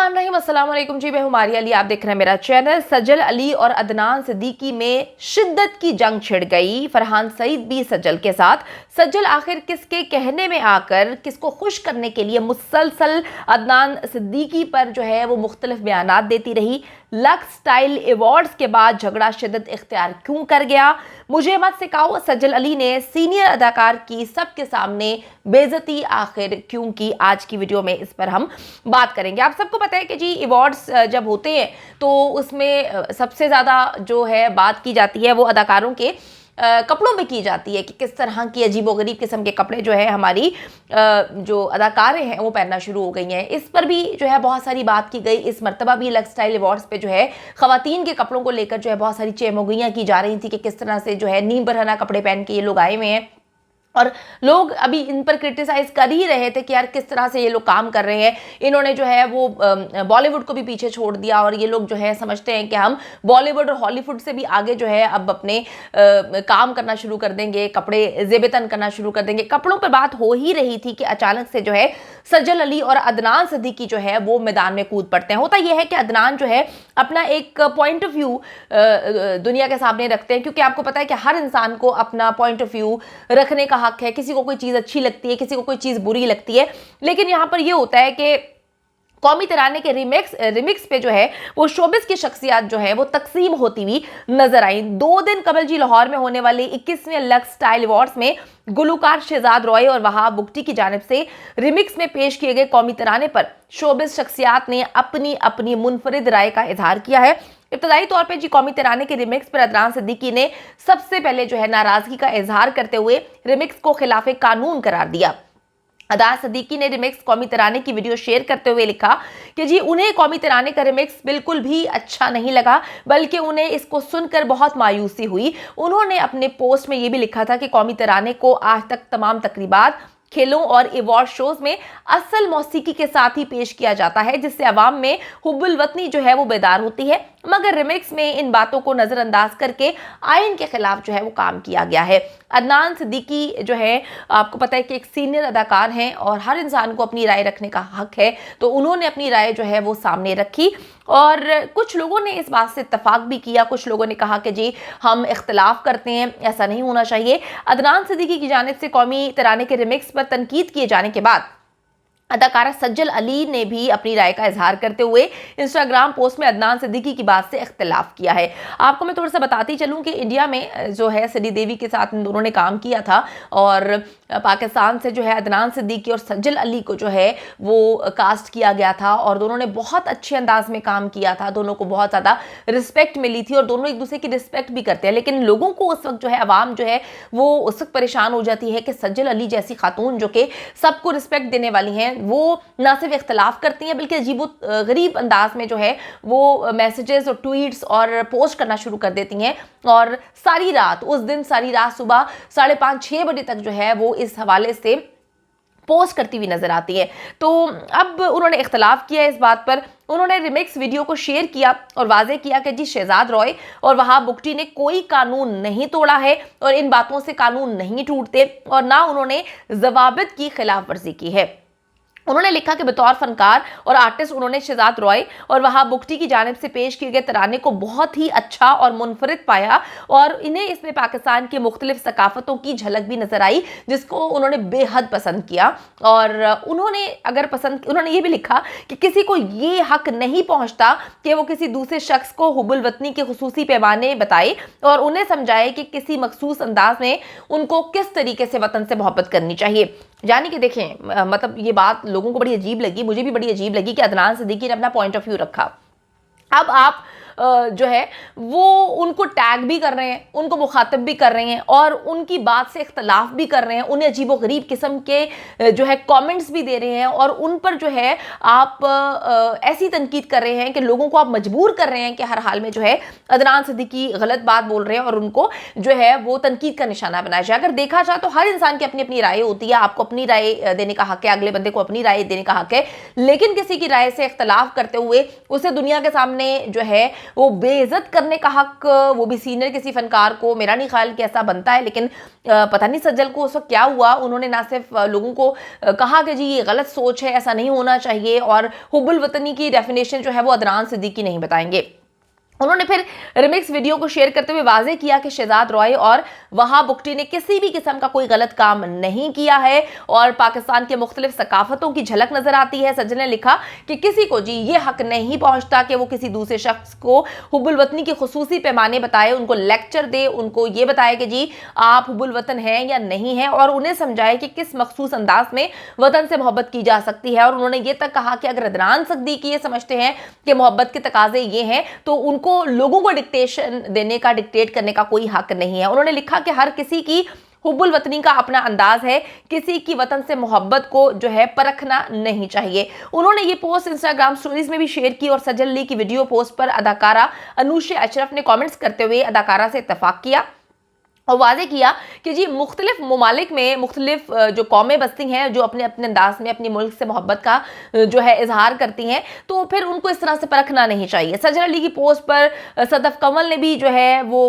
बिस्मिल्लाहिर्रहमानिर्रहीम, अस्सलाम वालेकुम जी। मैं हूं मारिया अली, आप देख रहे हैं मेरा चैनल। सज्जल अली और अदनान सिद्दीकी में शिद्दत की जंग छिड़ गई। फरहान सईद भी सज्जल के साथ। सज्जल आखिर किसके कहने में आकर किसको खुश करने के लिए मुसलसल अदनान सिद्दीकी पर जो है वो मुख्तलिफ बयानात देती रही। लक्स स्टाइल अवार्ड्स के बाद झगड़ा शिद्दत इख्तियार क्यों कर गया, मुझे मत सिखाओ। सज्जल अली ने सीनियर अदाकार की सबके सामने बेइज्जती आखिर क्यों की, आज की वीडियो में इस पर हम बात करेंगे। आप सबको पता है कि जी अवार्ड्स जब होते हैं तो उसमें सबसे ज़्यादा जो है बात की जाती है वो अदाकारों के कपड़ों में की जाती है कि किस तरह की अजीबोगरीब किस्म के कपड़े जो है हमारी जो अदाकारें हैं वो पहनना शुरू हो गई हैं। इस पर भी जो है बहुत सारी बात की गई। इस मर्तबा भी लक्स स्टाइल अवार्ड्स पे जो है ख़वातीन के कपड़ों को लेकर जो है बहुत सारी चेमोगियाँ की जा रही थी कि किस तरह से जो है नीम बरहना कपड़े पहन के ये लोग आए हुए हैं। और लोग अभी इन पर क्रिटिसाइज कर ही रहे थे कि यार किस तरह से ये लोग काम कर रहे हैं। इन्होंने जो है वो बॉलीवुड को भी पीछे छोड़ दिया और ये लोग जो है समझते हैं कि हम बॉलीवुड और हॉलीवुड से भी आगे जो है अब अपने काम करना शुरू कर देंगे, कपड़े ज़ेबतन करना शुरू कर देंगे। कपड़ों पर बात हो ही रही थी कि अचानक से जो है सज्जल अली और अदनान सिद्दीकी जो है वो मैदान में कूद पड़ते हैं। होता यह है कि अदनान जो है अपना एक पॉइंट ऑफ व्यू दुनिया के सामने रखते हैं, क्योंकि आपको पता है कि हर इंसान को अपना पॉइंट ऑफ व्यू रखने का हक है। किसी को कोई चीज़ अच्छी लगती है, किसी को कोई चीज़ बुरी लगती है, लेकिन यहाँ पर यह होता है कि कौमी तराने के रिमिक्स पे जो है वो शोबिस की शख्सियत जो है वो तकसीम होती हुई नजर आई। 2 दिन कबल जी लाहौर में होने वाले 21वें लक्स स्टाइल अवार्ड्स में गुलूकार शहजाद रॉय और वहाब बुख्ती की जानिब से रिमिक्स में पेश किए गए कौमी तराने पर शोबिस शख्सियत ने अपनी अपनी मुनफरिद राय का इजहार किया है। इब्तदाई तौर पर जी कौमी तराने के रिमिक्स पर अदनान सिद्दीकी ने सबसे पहले जो है नाराजगी का इजहार करते हुए रिमिक्स को खिलाफे कानून करार दिया। अदनान सिद्दीकी ने रिमिक्स कौमी तराने की वीडियो शेयर करते हुए लिखा कि जी उन्हें कौमी तराने का रिमिक्स बिल्कुल भी अच्छा नहीं लगा, बल्कि उन्हें इसको सुनकर बहुत मायूसी हुई। उन्होंने अपने पोस्ट में ये भी लिखा था कि कौमी तराने को आज तक तमाम तकरीबात, खेलों और अवार्ड शोज में असल मौसीकी के साथ ही पेश किया जाता है, जिससे अवाम में हुब्बुल वतनी जो है वो बेदार होती है, मगर रिमिक्स में इन बातों को नज़रअंदाज करके आइन के खिलाफ जो है वो काम किया गया है। अदनान सिद्दीकी जो है आपको पता है कि एक सीनियर अदाकार हैं और हर इंसान को अपनी राय रखने का हक है, तो उन्होंने अपनी राय जो है वो सामने रखी और कुछ लोगों ने इस बात से इत्तफाक भी किया, कुछ लोगों ने कहा कि जी हम इख्तलाफ करते हैं, ऐसा नहीं होना चाहिए। अदनान सिद्दीकी की जानिब से कौमी तराने के रिमिक्स पर तनकीद किए जाने के बाद अदाकारा सज्जल अली ने भी अपनी राय का इजहार करते हुए इंस्टाग्राम पोस्ट में अदनान सिद्दीकी की बात से इख्तिलाफ किया है। आपको मैं थोड़ा सा बताती चलूं कि इंडिया में जो है श्री देवी के साथ इन दोनों ने काम किया था और पाकिस्तान से जो है अदनान सिद्दीकी और सज्जल अली को जो है वो कास्ट किया गया था और दोनों ने बहुत अच्छे अंदाज में काम किया था। दोनों को बहुत ज़्यादा रिस्पेक्ट मिली थी और दोनों एक दूसरे की रिस्पेक्ट भी करते हैं, लेकिन लोगों को उस वक्त जो है अवाम जो है वो उस वक्त परेशान हो जाती है कि सज्जल अली जैसी खातून जो कि सबको रिस्पेक्ट देने वाली हैं वो ना सिर्फ इख्तलाफ करती हैं बल्कि अजीब गरीब अंदाज में जो है वो मैसेजेस और ट्वीट्स और पोस्ट करना शुरू कर देती हैं और सारी रात उस दिन सारी रात सुबह 5:30-6 बजे तक जो है वो इस हवाले से पोस्ट करती हुई नजर आती है। तो अब उन्होंने इख्तलाफ किया इस बात पर। उन्होंने रिमिक्स वीडियो को शेयर किया और वाजे किया कि जी शहजाद रॉय और वहाब बुख्ती ने कोई कानून नहीं तोड़ा है और इन बातों से कानून नहीं टूटते और ना उन्होंने ज़वाबित की खिलाफ वर्जी की है। उन्होंने लिखा कि बतौर फनकार और आर्टिस्ट उन्होंने शहजाद रॉय और वहाब बुख्ती की जानिब से पेश किए गए तराने को बहुत ही अच्छा और मुनफरिद पाया और इन्हें इसमें पाकिस्तान की मुख्तलिफ सकाफतों की झलक भी नजर आई, जिसको उन्होंने बेहद पसंद किया। और उन्होंने ये भी लिखा कि किसी को ये हक नहीं पहुंचता कि वो किसी दूसरे शख्स को हुब्बुल वतनी के खुसूसी पैमाने बताए और उन्हें समझाए कि किसी मखसूस अंदाज में उनको किस तरीके से वतन से मोहब्बत करनी चाहिए। यानी कि देखें मतलब ये बात लोगों को बड़ी अजीब लगी, मुझे भी बड़ी अजीब लगी कि अदनान सिद्दीकी ने अपना पॉइंट ऑफ व्यू रखा। अब आप जो है वो उनको टैग भी कर रहे हैं, उनको मुखातब भी कर रहे हैं और उनकी बात से इख्तलाफ भी कर रहे हैं, उन्हें अजीबो गरीब किस्म के जो है कमेंट्स भी दे रहे हैं और उन पर जो है आप ऐसी तनकीद कर रहे हैं कि लोगों को आप मजबूर कर रहे हैं कि हर हाल में जो है अदनान सिद्दीकी गलत बात बोल रहे हैं और उनको जो है वो तनकीद का निशाना बनाया जाए। अगर देखा जाए तो हर इंसान की अपनी अपनी राय होती है, आपको अपनी राय देने का हक है, अगले बंदे को अपनी राय देने का हक है, लेकिन किसी की राय से इख्तलाफ करते हुए उसे दुनिया के सामने जो है वो बेइज्जत करने का हक, वो भी सीनियर किसी फनकार को, मेरा नहीं ख्याल कि ऐसा बनता है। लेकिन पता नहीं सज्जल को उस वक्त क्या हुआ, उन्होंने ना सिर्फ लोगों को कहा कि जी ये गलत सोच है, ऐसा नहीं होना चाहिए, और हुब्बुल वतनी की डेफिनेशन जो है वो अदनान सिद्दीकी नहीं बताएंगे। उन्होंने फिर रिमिक्स वीडियो को शेयर करते हुए वाज़ेह किया कि शहजाद रॉय और वहाब बुख्ती ने किसी भी किस्म का कोई गलत काम नहीं किया है और पाकिस्तान के मुख्तलिफ सकाफतों की झलक नजर आती है। सज्जल ने लिखा कि किसी को जी ये हक नहीं पहुंचता कि वो किसी दूसरे शख्स को हुब्बुल वतनी के खुसूसी पैमाने बताए, उनको लेक्चर दे, उनको ये बताए कि जी आप हुब्बुल वतन हैं या नहीं है, और उन्हें समझाए कि किस मखसूस अंदाज में वतन से मोहब्बत की जा सकती है। और उन्होंने ये तक कहा कि अगर अदनान सिद्दीकी ये समझते हैं कि मोहब्बत के तकाजे ये हैं तो उनको लोगों को डिक्टेशन देने का, डिक्टेट करने का कोई हक नहीं है। उन्होंने लिखा कि हर किसी की हुब्बुल वतनी का अपना अंदाज है, किसी की वतन से मोहब्बत को जो है परखना नहीं चाहिए। उन्होंने ये पोस्ट इंस्टाग्राम स्टोरीज में भी शेयर की और सज्जल अली की वीडियो पोस्ट पर अदाकारा अनूशे अशरफ ने कमेंट्स करते हुए अदाकारा से इत्तफाक किया और वाज़ेह किया कि जी मुख्तलिफ ममालिक में मुख्तलिफ जो कौमें बसती हैं, जो अपने अपने अंदाज में अपनी मुल्क से मोहब्बत का जो है इजहार करती हैं, तो फिर उनको इस तरह से परखना नहीं चाहिए। सज्जल अली की पोस्ट पर सदफ कंवल ने भी जो है वो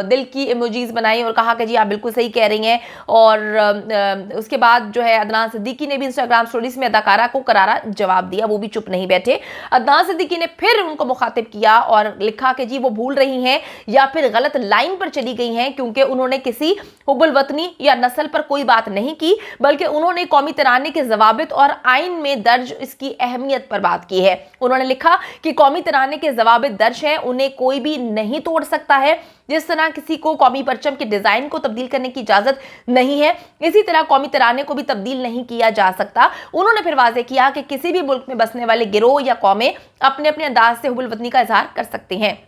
दिल की इमोजीज बनाई और कहा कि जी आप बिल्कुल सही कह रही हैं। और उसके बाद जो है अदनान सिद्दीकी ने भी इंस्टाग्राम स्टोरीज में अदाकारा को करारा जवाब दिया, वो भी चुप नहीं बैठे। अदनान सिद्दीकी ने फिर उनको मुखातिब किया और लिखा कि जी वो भूल रही हैं या फिर गलत लाइन पर चली गई हैं, क्योंकि उन्होंने किसी हुब्बुल वतनी या नस्ल पर कोई बात नहीं की, बल्कि उन्होंने कौमी तराने के जवाबित और आइन में दर्ज इसकी अहमियत पर बात की है। उन्होंने लिखा कि कौमी तराने के जवाबित दर्ज हैं, उन्हें कोई भी नहीं तोड़ सकता है। जिस तरह किसी को कौमी परचम के डिजाइन को तब्दील करने की इजाजत नहीं है, इसी तरह कौमी तराने को भी तब्दील नहीं किया जा सकता। उन्होंने फिर वाज़ेह किया कि किसी भी मुल्क में बसने वाले गिरोह या कौमें अपने अपने अंदाज से हुब्बुल वतनी का इजहार कर सकते हैं।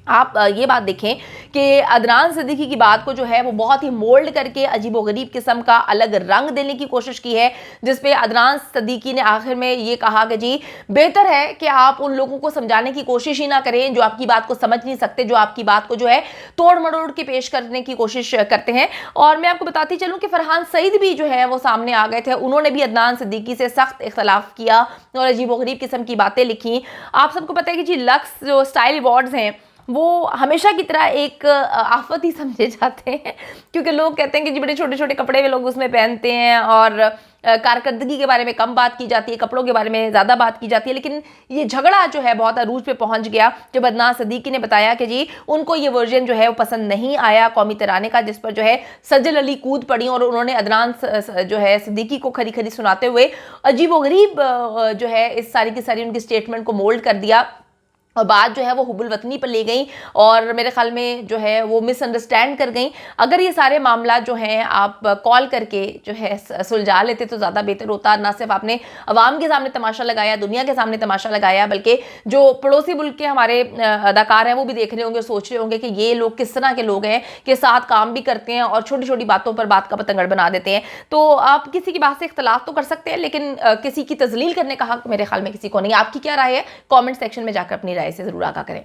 आप ये बात देखें कि अदनान सिद्दीकी की बात को जो है वो बहुत ही मोल्ड करके अजीबोगरीब किस्म का अलग रंग देने की कोशिश की है, जिसपे अदनान सिद्दीकी ने आखिर में ये कहा कि जी बेहतर है कि आप उन लोगों को समझाने की कोशिश ही ना करें जो आपकी बात को समझ नहीं सकते, जो आपकी बात को जो है तोड़ मरोड़ के पेश करने की कोशिश करते हैं। और मैं आपको बताती चलूँ कि फरहान सईद भी जो है वो सामने आ गए थे, उन्होंने भी अदनान सिद्दीकी से सख्त इख्तलाफ किया और अजीबोगरीब किस्म की बातें लिखी। आप सबको पता है कि जी लक्स जो स्टाइल अवार्ड्स हैं वो हमेशा की तरह एक आफत ही समझे जाते हैं, क्योंकि लोग कहते हैं कि जी बड़े छोटे छोटे कपड़े वे लोग उसमें पहनते हैं और कारकर्दगी के बारे में कम बात की जाती है, कपड़ों के बारे में ज़्यादा बात की जाती है। लेकिन ये झगड़ा जो है बहुत अरूज पे पहुंच गया जब अदनान सिद्दीकी ने बताया कि जी उनको ये वर्जन जो है वो पसंद नहीं आया कौमी तराने का, जिस पर जो है सज्जल अली कूद पड़ी और उन्होंने अदनान जो है सिद्दीकी को खरी खरी सुनाते हुए अजीबोगरीब जो है इस सारी की सारी उनकी स्टेटमेंट को मोल्ड कर दिया और बात जो है वो हुब्बुल वतनी पर ले गई और मेरे ख्याल में जो है वो मिसअंडरस्टैंड कर गई। अगर ये सारे मामला जो हैं आप कॉल करके जो है सुलझा लेते तो ज़्यादा बेहतर होता। ना सिर्फ आपने अवाम के सामने तमाशा लगाया, दुनिया के सामने तमाशा लगाया, बल्कि जो पड़ोसी मुल्क के हमारे अदाकार हैं वो भी देख रहे होंगे, सोच रहे होंगे कि ये लोग किस तरह के लोग हैं कि साथ काम भी करते हैं और छोटी छोटी बातों पर बात का पतंगड़ बना देते हैं। तो आप किसी की बात से इख्तलाफ तो कर सकते हैं, लेकिन किसी की तजलील करने का हक मेरे ख्याल में किसी को नहीं। आपकी क्या राय है? कॉमेंट सेक्शन में जाकर अपनी राय से जरूर आगाह करें।